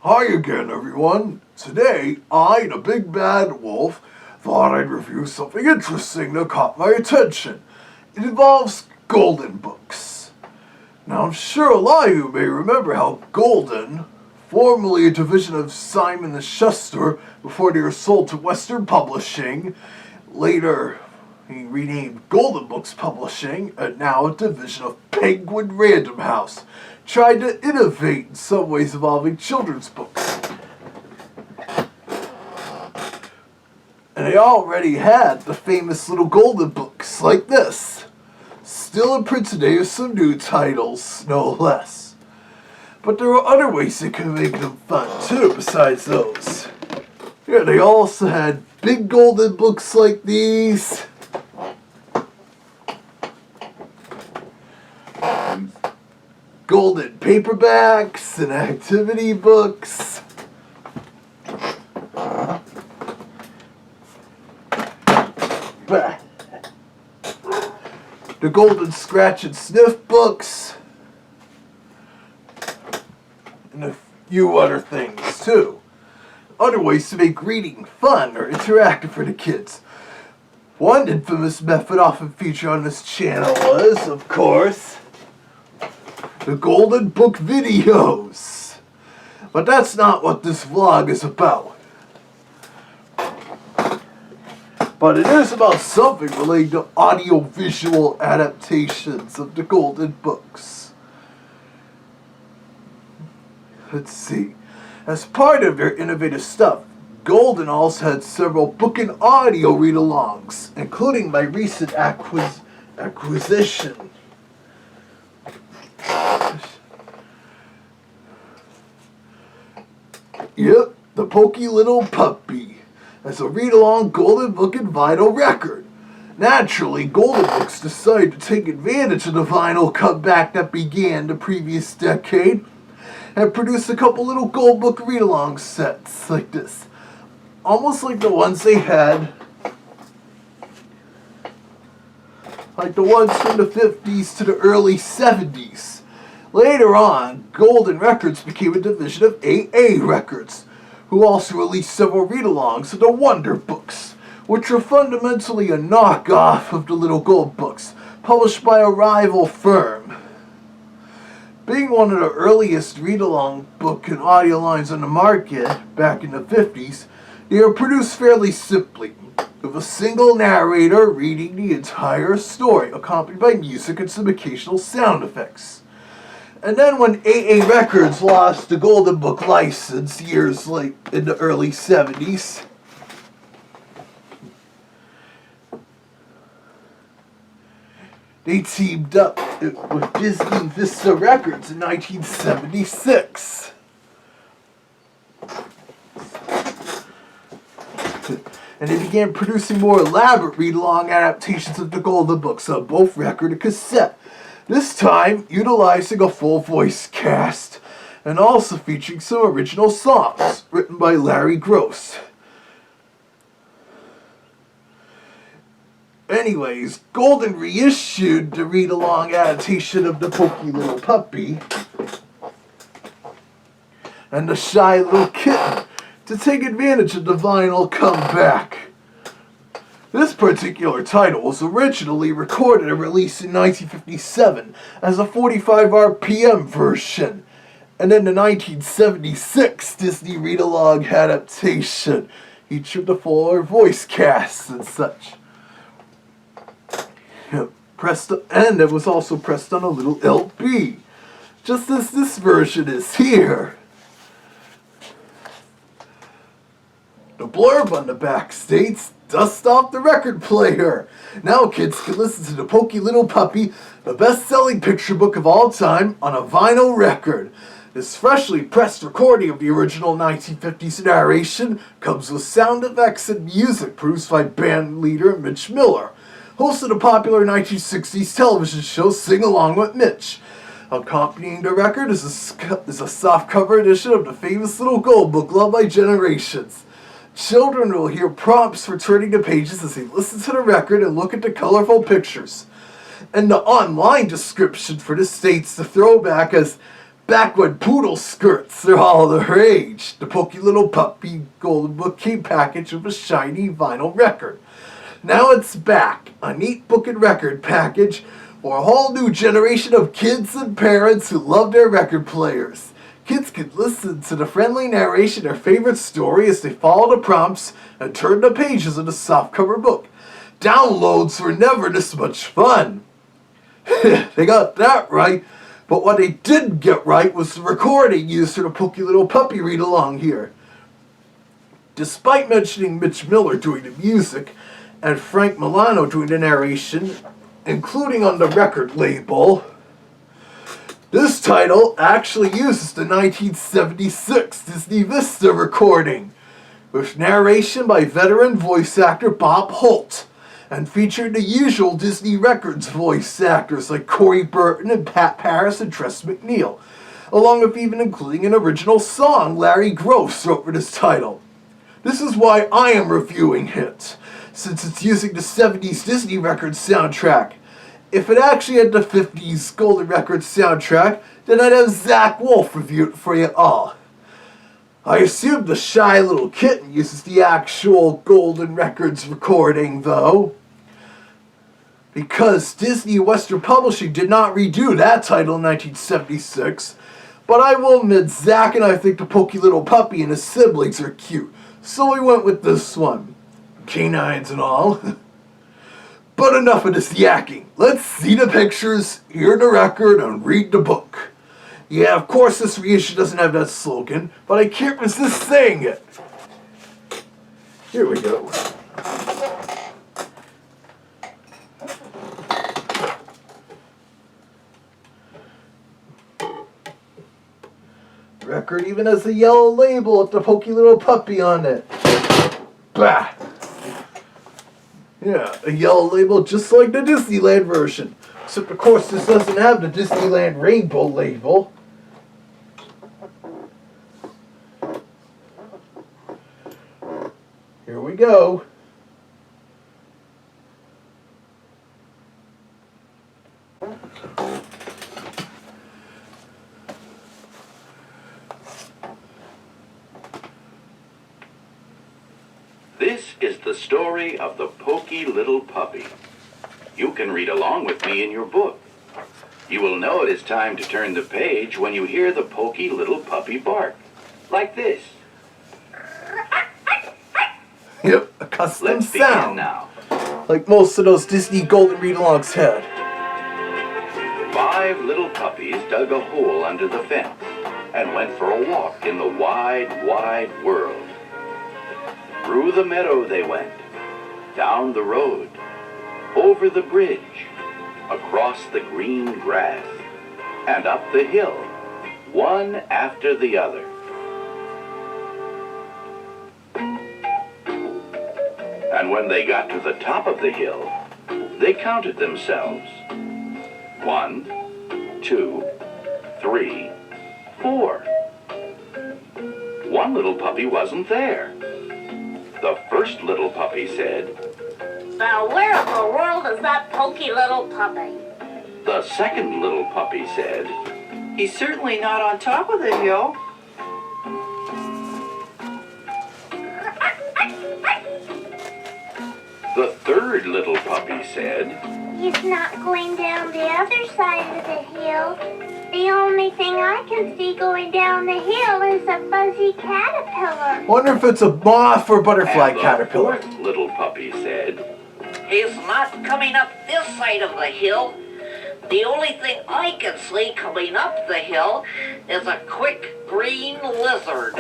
Hi again, everyone. Today, I, the Big Bad Wolf, thought I'd review something interesting that caught my attention. It involves Golden books. Now, I'm sure a lot of you may remember how Golden, formerly a division of Simon & Schuster before they were sold to Western Publishing, later renamed Golden Books Publishing, and now a division of Penguin Random House, tried to innovate in some ways involving children's books. And they already had the famous little Golden books like this. Still in print today with some new titles, no less. But there are other ways they could make them fun too, besides those. Yeah, they also had big Golden books like these. Golden paperbacks and activity books. The Golden Scratch and Sniff books. And a few other things too. Other ways to make reading fun or interactive for the kids. One infamous method often featured on this channel was, of course, the Golden Book videos. But that's not what this vlog is about. But it is about something related to audio-visual adaptations of the Golden Books. Let's see. As part of their innovative stuff, Golden also had several book and audio read-alongs, including my recent acquisition. Yep, the Poky Little Puppy, as a read-along Golden Book and vinyl record. Naturally, Golden Books decided to take advantage of the vinyl comeback that began the previous decade and produce a couple little Gold Book read-along sets like this. Almost like the ones they had, like the ones from the 50s to the early 70s. Later on, Golden Records became a division of AA Records, who also released several read-alongs of the Wonder Books, which are fundamentally a knockoff of the Little Gold Books, published by a rival firm. Being one of the earliest read-along book and audio lines on the market back in the 50s, they are produced fairly simply, with a single narrator reading the entire story, accompanied by music and some occasional sound effects. And then when AA Records lost the Golden Book license years late in the early 70s, they teamed up with Disney Vista Records in 1976. And they began producing more elaborate read-along adaptations of the Golden Books on both record and cassette. This time, utilizing a full voice cast, and also featuring some original songs written by Larry Groce. Anyways, Golden reissued the read-along adaptation of the Poky Little Puppy and the Shy Little Kitten to take advantage of the vinyl comeback. This particular title was originally recorded and released in 1957 as a 45 RPM version, and then the 1976 Disney read-along adaptation featured the fuller voice cast and such. And it was also pressed on a little LP, just as this version is here. The blurb on the back states, "Dust off the record player. Now kids can listen to the Poky Little Puppy, the best-selling picture book of all time, on a vinyl record. This freshly pressed recording of the original 1950s narration comes with sound effects and music produced by band leader Mitch Miller, host of the popular 1960s television show Sing Along with Mitch. Accompanying the record is a softcover edition of the famous Little Gold Book loved by generations. Children will hear prompts for turning the pages as they listen to the record and look at the colorful pictures. And the online description for this states the throwback as Back when poodle skirts are all the rage, the Poky Little Puppy Golden Book came packaged with a shiny vinyl record. Now it's back, a neat book and record package for a whole new generation of kids and parents who love their record players. Kids can listen to the friendly narration of their favorite story as they follow the prompts and turn the pages of the softcover book. Downloads were never this much fun. They got that right, but what they didn't get right was the recording used for the Poky Little Puppy read-along here. Despite mentioning Mitch Miller doing the music and Frank Milano doing the narration, including on the record label, this title actually uses the 1976 Disney Vista recording, with narration by veteran voice actor Bob Holt, and featured the usual Disney Records voice actors like Corey Burton and Pat Paris and Tress MacNeille, along with even including an original song Larry Groce wrote for this title. This is why I am reviewing it, since it's using the 70s Disney Records soundtrack. If it actually had the 50s Golden Records soundtrack, then I'd have Zach Wolf review it for you all. I assume the Shy Little Kitten uses the actual Golden Records recording, though, because Disney Western Publishing did not redo that title in 1976, but I will admit Zach and I think the Poky Little Puppy and his siblings are cute, so we went with this one. Canines and all. But enough of this yakking. Let's see the pictures, hear the record, and read the book. Yeah, of course this reissue doesn't have that slogan, but I can't resist saying it. Here we go. The record even has a yellow label with the Poky Little Puppy on it. Bah! Yeah, a yellow label just like the Disneyland version. Except of course this doesn't have the Disneyland rainbow label. Here we go. This is the story of the Poky Little Puppy. You can read along with me in your book. You will know it is time to turn the page when you hear the Poky Little Puppy bark. Like this. Yep, a custom Let's sound. begin now. Like most of those Disney Golden read-alongs had. 5 little puppies dug a hole under the fence and went for a walk in the wide, wide world. Through the meadow they went, down the road, over the bridge, across the green grass, and up the hill, one after the other. And when they got to the top of the hill, they counted themselves. 1, 2, 3, 4. One little puppy wasn't there. The first little puppy said, "Now where in the world is that Poky Little Puppy?" The second little puppy said, He's certainly not on top of the hill. The third little puppy said, "He's not going down the other side of the hill. The only thing I can see going down the hill is a fuzzy caterpillar." Wonder if it's a moth or butterfly and caterpillar. The fourth little puppy said, He's not coming up this side of the hill. The only thing I can see coming up the hill is a quick green lizard.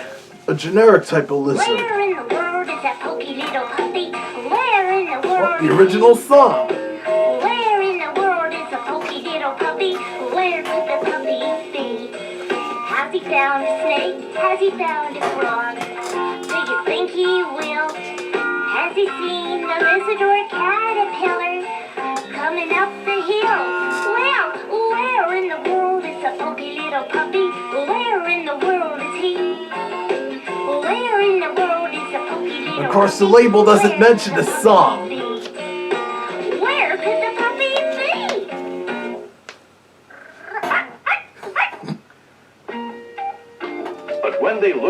A generic type of lizard. Where in the world is that Poky Little Puppy? Where in the world? The original song. Where in the world is a Poky Little Puppy? Where could the puppy be? Has he found a snake? Has he found a frog? Do you think he will? Has he seen a lizard or a caterpillar coming up the hill? Well, where in the world is a Poky Little Puppy? Where in the world is he? Where in the world is a Poky Little Puppy? Of course, the label doesn't mention the song. Where could the puppy be?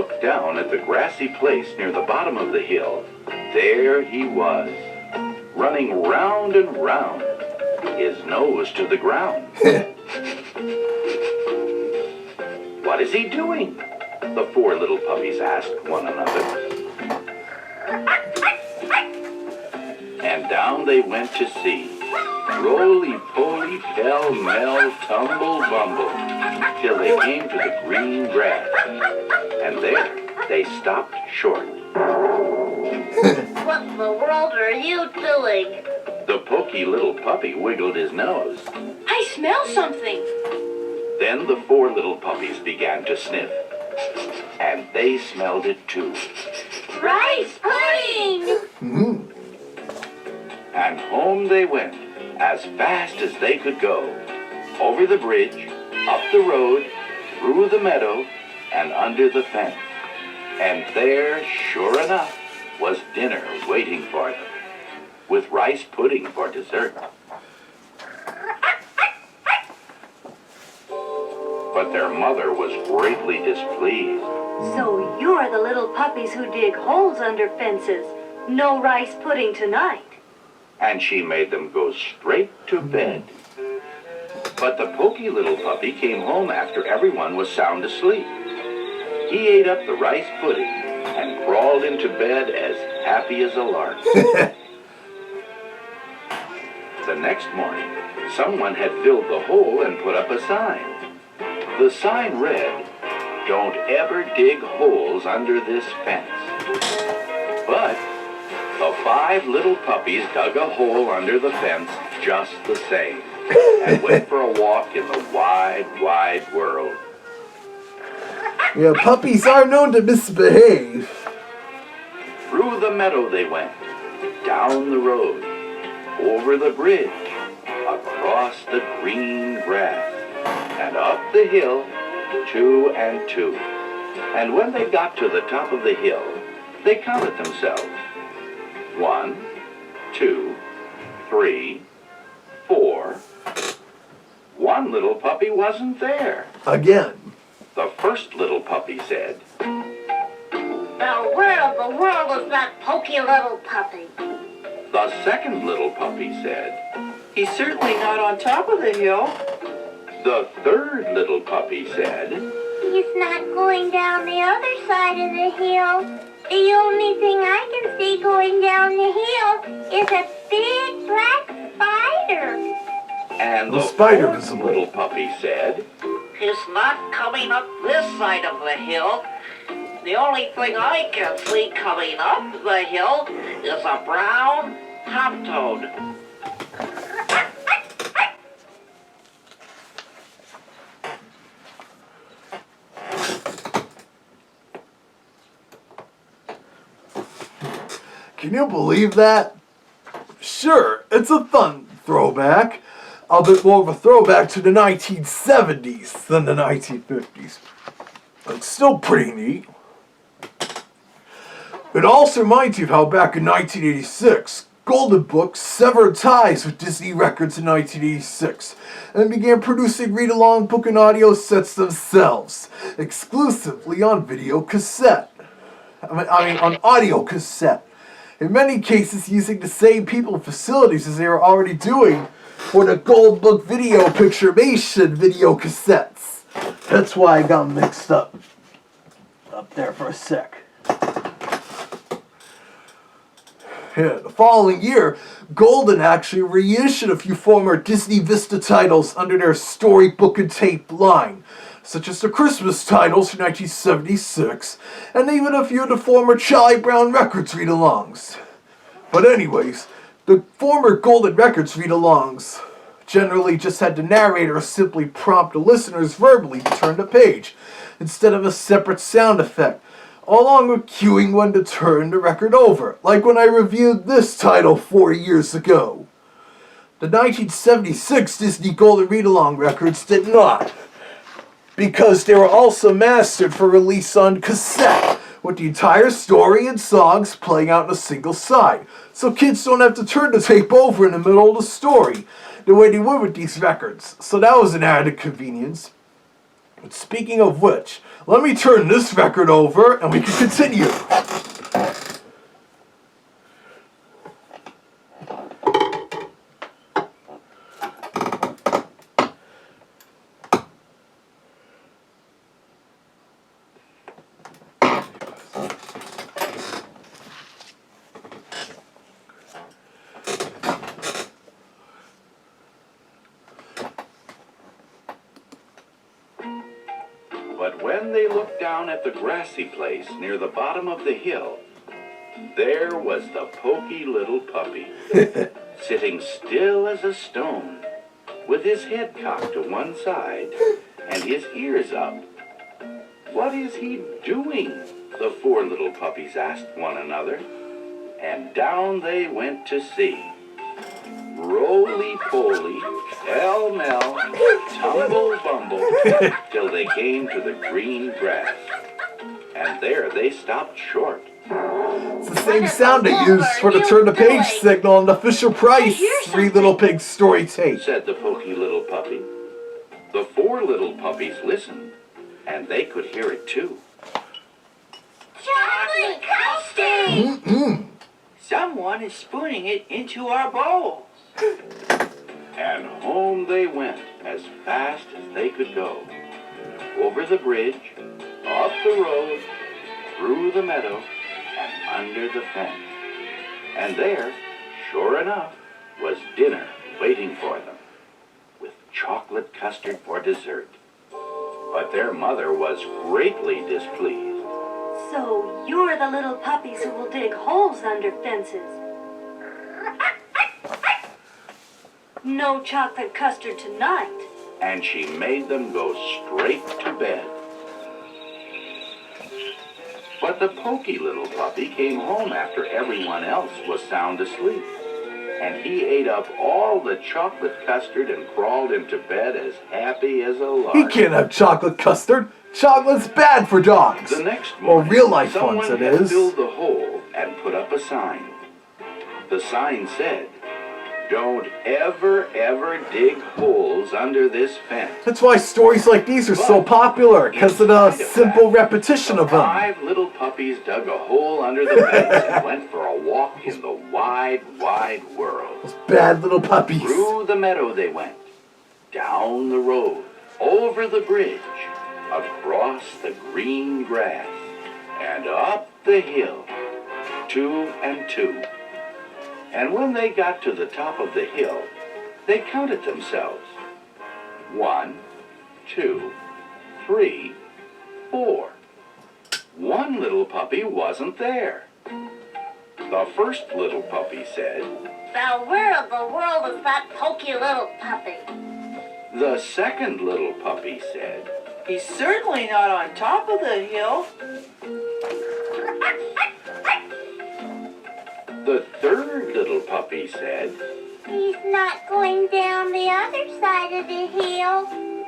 looked down at the grassy place near the bottom of the hill, there he was, running round and round, his nose to the ground. What is he doing? The four little puppies asked one another. And down they went to see. Roly-poly, pell-mell, tumble-bumble, till they came to the green grass. And there they stopped short. What in the world are you doing? The Poky Little Puppy wiggled his nose. I smell something. Then the four little puppies began to sniff. And they smelled it too. Rice pudding! And home they went, as fast as they could go. Over the bridge, up the road, through the meadow, and under the fence. And there, sure enough, was dinner waiting for them, with rice pudding for dessert. But their mother was greatly displeased. So you're the little puppies who dig holes under fences. No rice pudding tonight. And she made them go straight to bed. But the Poky Little Puppy came home after everyone was sound asleep. He ate up the rice pudding and crawled into bed as happy as a lark. The next morning, someone had filled the hole and put up a sign. The sign read, "Don't ever dig holes under this fence." But the five little puppies dug a hole under the fence just the same and went for a walk in the wide, wide world. Yeah, puppies are known to misbehave. Through the meadow they went, down the road, over the bridge, across the green grass, and up the hill, two and two. And when they got to the top of the hill, they counted themselves. 1, 2, 3, 4. One little puppy wasn't there. Again. The first little puppy said, Now where in the world is that Poky Little Puppy? The second little puppy said, He's certainly not on top of the hill. The third little puppy said, He's not going down the other side of the hill. The only thing I can see going down the hill is a big black spider. and The the spider fourth visible. little puppy said, He's not coming up this side of the hill. The only thing I can see coming up the hill is a brown hop toad. Can you believe that? Sure, it's a fun throwback. A bit more of a throwback to the 1970s than the 1950s. But it's still pretty neat. It also reminds you of how back in 1986, Golden Book severed ties with Disney Records in 1986 and began producing read-along book and audio sets themselves, exclusively on video cassette. I mean on audio cassette. In many cases using the same people and facilities as they were already doing for the Gold Book Video Picturamation video cassettes. That's why I got them mixed up there for a sec. Yeah, the following year, Golden actually reissued a few former Disney Vista titles under their storybook and tape line, such as the Christmas titles from 1976, and even a few of the former Charlie Brown Records read-alongs. But anyways, the former Golden Records read-alongs generally just had the narrator simply prompt the listeners verbally to turn the page, instead of a separate sound effect, along with cueing when to turn the record over, like when I reviewed this title 4 years ago. The 1976 Disney Golden Read-Along records did not, because they were also mastered for release on cassette, with the entire story and songs playing out on a single side, so kids don't have to turn the tape over in the middle of the story, the way they would with these records. So that was an added convenience. But speaking of which, Let me turn this record over and we can continue. But when they looked down at the grassy place near the bottom of the hill, there was the Poky Little Puppy, sitting still as a stone, with his head cocked to one side and his ears up. "What is he doing?" the four little puppies asked one another, and down they went to see. Roly-poly, pell-mell, tumble-bumble, till they came to the green grass. And there they stopped short. It's the same sound they used for the turn the page signal on the Fisher-Price Three Little Pigs story tape, said the Poky Little Puppy. The four little puppies listened, and they could hear it too. Chocolate custard! Someone is spooning it into our bowl. And home they went as fast as they could go. Over the bridge, up the road, through the meadow, and under the fence. And there, sure enough, was dinner waiting for them, with chocolate custard for dessert. But their mother was greatly displeased. So you're the little puppies who will dig holes under fences. No chocolate custard tonight. And she made them go straight to bed. But the Poky Little Puppy came home after everyone else was sound asleep. And he ate up all the chocolate custard and crawled into bed as happy as a lark. He can't have chocolate custard. Chocolate's bad for dogs. The next Or morning, real life someone ones, it had is. filled the hole and put up a sign. The sign said, "Don't ever, ever dig holes under this fence." That's why stories like these are so popular, because of the simple repetition of them. 5 little puppies dug a hole under the fence and went for a walk in the wide, wide world. Those bad little puppies. Through the meadow they went, down the road, over the bridge, across the green grass, and up the hill, 2 and 2. And when they got to the top of the hill, they counted themselves. 1, 2, 3, 4. One little puppy wasn't there. The first little puppy said, Now where in the world is that Poky Little Puppy? the second little puppy said, He's certainly not on top of the hill. the third little puppy said, He's not going down the other side of the hill.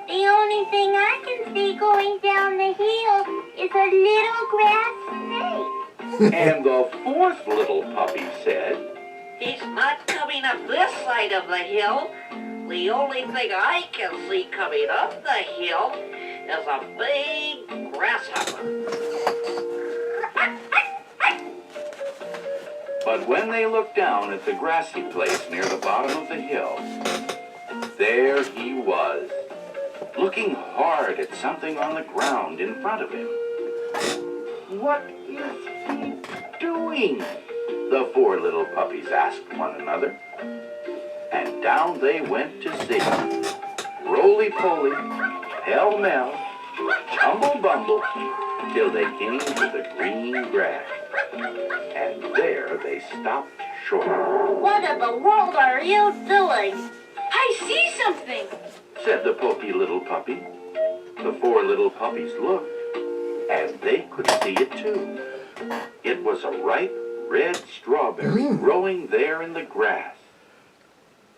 The only thing I can see going down the hill is a little grass snake. and the fourth little puppy said, He's not coming up this side of the hill. The only thing I can see coming up the hill is a big grasshopper. But when they looked down at the grassy place near the bottom of the hill, there he was, looking hard at something on the ground in front of him. What is he doing? The four little puppies asked one another. And down they went to see. Roly-poly, pell-mell, tumble-bumble, till they came to the green grass. And there they stopped short. What in the world are you doing? I see something. Said the Poky Little Puppy. The four little puppies looked, and they could see it too. It was a ripe red strawberry growing there in the grass.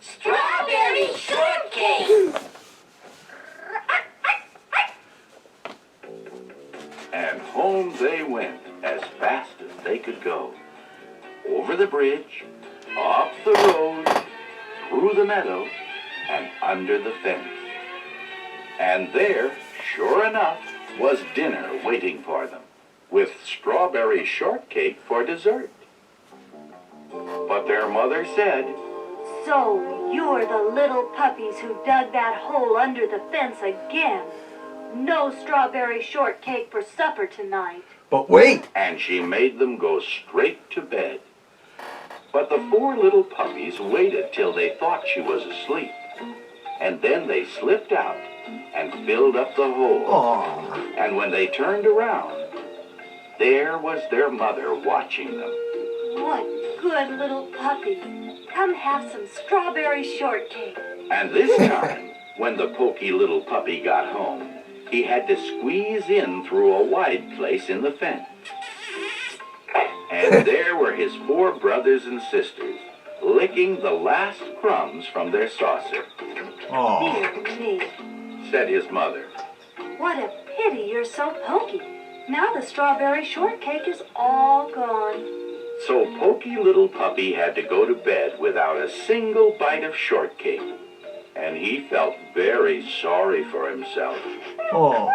Strawberry shortcake! And home they went as fast as they could go. Over the bridge, up the road, through the meadow, and under the fence. And there, sure enough, was dinner waiting for them, with strawberry shortcake for dessert. But their mother said, So you're the little puppies who dug that hole under the fence again. No strawberry shortcake for supper tonight. But wait! and she made them go straight to bed. But the 4 little puppies waited till they thought she was asleep, and then they slipped out and filled up the hole. Aww. And when they turned around, there was their mother watching them. What good little puppies. Come have some strawberry shortcake. And this time, when the Poky Little Puppy got home, he had to squeeze in through a wide place in the fence. And there were his 4 brothers and sisters, licking the last crumbs from their saucer. Aww. Dear me. Said his mother. What a pity you're so pokey. Now the strawberry shortcake is all gone. So Poky Little Puppy had to go to bed without a single bite of shortcake. And he felt very sorry for himself. Aww.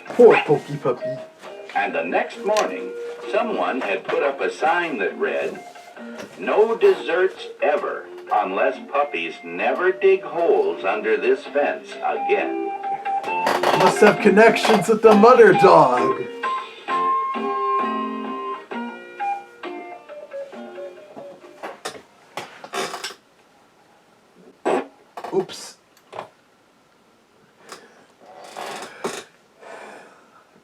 Poor Poky Puppy. And the next morning, someone had put up a sign that read, "No desserts ever, unless puppies never dig holes under this fence again." Must have connections with the mother dog. Oops.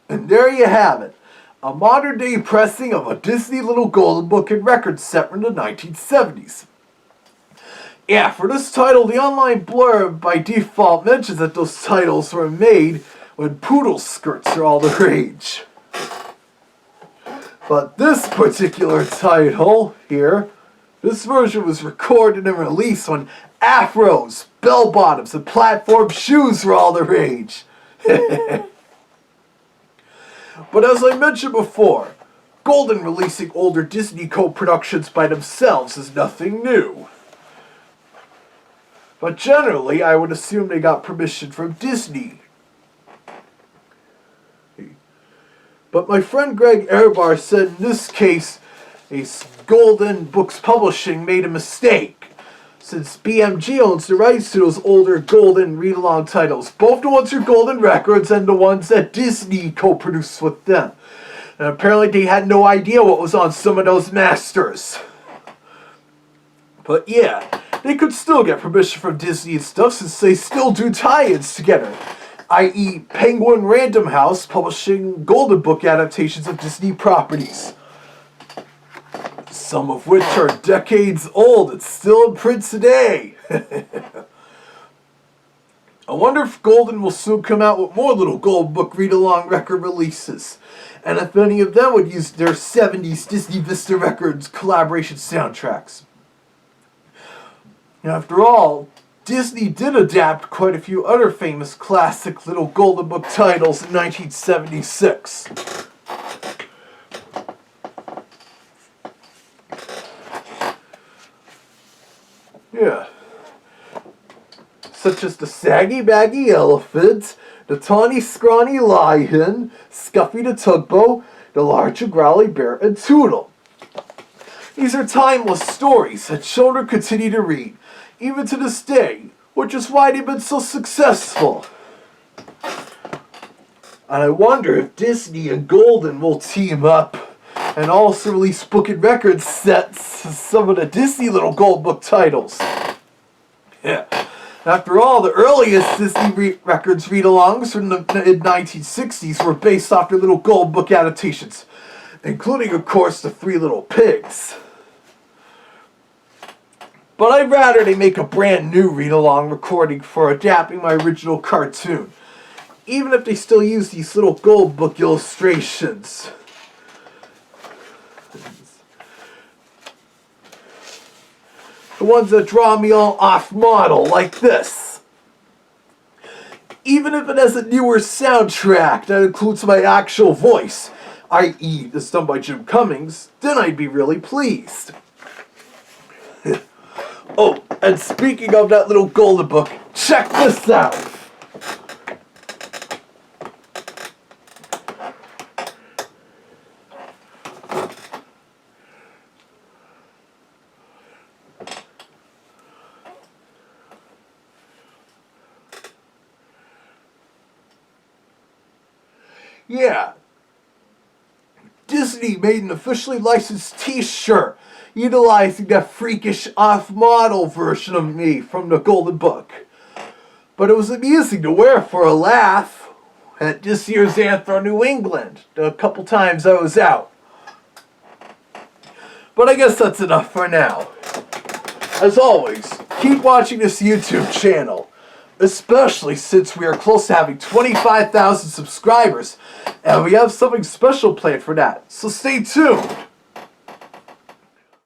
And there you have it. A modern day pressing of a Disney Little Golden Book and Record set from the 1970s. Yeah, for this title, the online blurb by default mentions that those titles were made when poodle skirts are all the rage. But this particular title here, this version was recorded and released when afros, bell bottoms, and platform shoes were all the rage. But as I mentioned before, Golden releasing older Disney co-productions by themselves is nothing new. But generally, I would assume they got permission from Disney. But my friend Greg Ehrbar said in this case, Golden Books Publishing made a mistake, since BMG owns the rights to those older Golden read-along titles, both the ones for Golden Records and the ones that Disney co-produced with them. And apparently they had no idea what was on some of those masters. But yeah, they could still get permission from Disney and stuff since they still do tie-ins together, i.e. Penguin Random House publishing Golden Book adaptations of Disney properties, some of which are decades old and still in print today. I wonder if Golden will soon come out with more little Golden Book read-along record releases, and if any of them would use their 70s Disney Vista Records collaboration soundtracks. After all, Disney did adapt quite a few other famous classic little Golden Book titles in 1976. Yeah. Such as the Saggy Baggy Elephant, the Tawny Scrawny Lion, Scuffy the Tugboat, the Large and Growly Bear, and Toodle. These are timeless stories that children continue to read, even to this day, which is why they've been so successful. And I wonder if Disney and Golden will team up and also release book and record sets of some of the Disney Little Gold Book titles. Yeah. After all, the earliest Disney Records read-alongs from the mid-1960s were based off their Little Gold Book adaptations, including, of course, the Three Little Pigs. But I'd rather they make a brand new read-along recording for adapting my original cartoon, even if they still use these little Gold Book illustrations. The ones that draw me all off-model, like this. Even if it has a newer soundtrack that includes my actual voice, i.e. it's done by Jim Cummings, then I'd be really pleased. Oh, and speaking of that little Golden Book, check this out! Yeah. Disney made an officially licensed t-shirt utilizing that freakish off-model version of me from the Golden Book. But it was amusing to wear for a laugh at this year's Anthro New England, the couple times I was out. But I guess that's enough for now. As always, keep watching this YouTube channel, especially since we are close to having 25,000 subscribers, and we have something special planned for that, so stay tuned.